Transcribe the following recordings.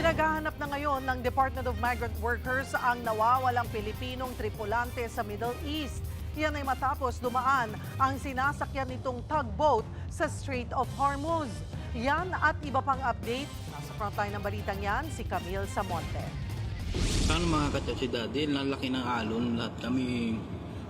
Pinaghahanap na ngayon ng Department of Migrant Workers ang nawawalang Pilipinong tripulante sa Middle East. Yan ay matapos dumaan ang sinasakyan nitong tugboat sa Strait of Hormuz. Yan at iba pang update. Nasa frontline ng balitang yan, si Camille Samonte. Paano mga katya si Daddy? Lalaki ng alon. Lahat kami,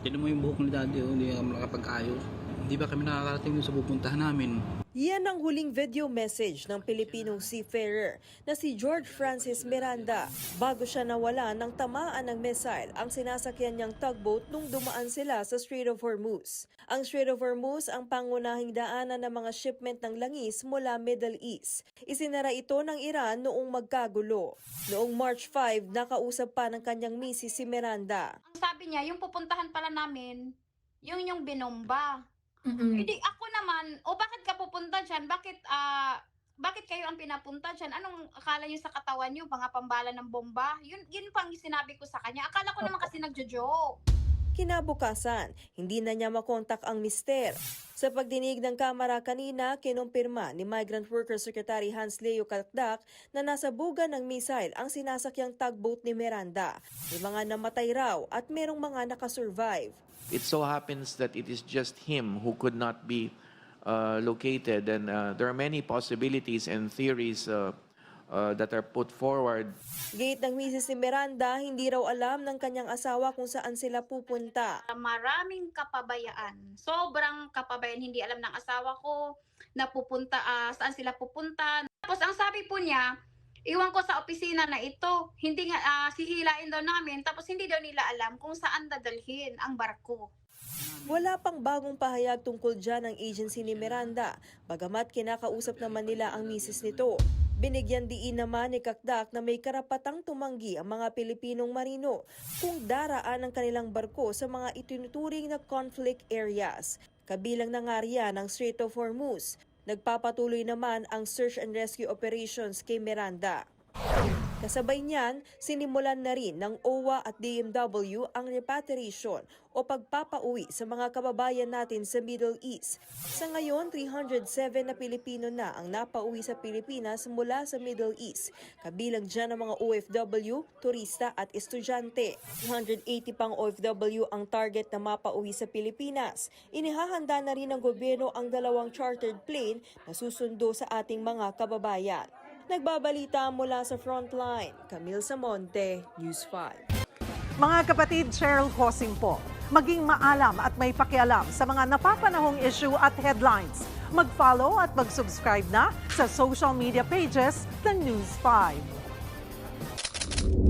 tinan mo yung buhok ni Daddy, hindi kami nakapag-ayos. Hindi ba kami nakakarating dun sa pupuntahan namin? Yan ang huling video message ng Pilipinong seafarer na si George Francis Miranda bago siya nawala ng tamaan ng missile ang sinasakyan niyang tugboat nung dumaan sila sa Strait of Hormuz. Ang Strait of Hormuz ang pangunahing daanan ng mga shipment ng langis mula Middle East. Isinara ito ng Iran noong magkagulo. Noong March 5, nakausap pa ng kanyang misis si Miranda. Ang sabi niya, yung pupuntahan pala namin, yung binomba. Mm-mm. Hindi ako naman, bakit ka pupunta dyan? Bakit kayo ang pinapunta dyan? Anong akala niyo sa katawan niyo? Mga pambala ng bomba? Yun pang sinabi ko sa kanya. Akala ko naman kasi nagjo-joke. Kinabukasan, hindi na niya makontak ang mister. Sa pagdinig ng kamera kanina, kinumpirma ni Migrant Workers Secretary Hans Leo Calcdac na nasa buga ng missile ang sinasakyang tugboat ni Miranda. May mga namatay raw at merong mga nakasurvive. It so happens that it is just him who could not be located, and there are many possibilities and theories that are put forward. Gate ng misis ni Miranda, hindi raw alam ng kanyang asawa kung saan sila pupunta. Maraming kapabayaan. Sobrang kapabayaan. Hindi alam ng asawa ko na pupunta, saan sila pupunta. Tapos ang sabi po niya, iwan ko sa opisina na ito, hindi nga sihilain daw namin, tapos hindi daw nila alam kung saan dadalhin ang barko. Wala pang bagong pahayag tungkol dyan ng agency ni Miranda, bagamat kinakausap naman nila ang misis nito. Binigyan diin naman ni Calcdac na may karapatang tumanggi ang mga Pilipinong marino kung daraan ang kanilang barko sa mga itinuturing na conflict areas. Kabilang na nga riyan ang Strait of Hormuz. Nagpapatuloy naman ang search and rescue operations kay Miranda. Kasabay niyan, sinimulan na rin ng OWA at DMW ang repatriation o pagpapauwi sa mga kababayan natin sa Middle East. Sa ngayon, 307 na Pilipino na ang napauwi sa Pilipinas mula sa Middle East. Kabilang dyan ang mga OFW, turista at estudyante. 280 pang OFW ang target na mapauwi sa Pilipinas. Inihahanda na rin ng gobyerno ang 2 chartered plane na susundo sa ating mga kababayan. Nagbabalita mula sa Frontline, Camille Samonte, News 5. Mga kapatid, Cheryl Cosing po. Maging maalam at may pakialam sa mga napapanahong issue at headlines. Mag-follow at mag-subscribe na sa social media pages ng News 5.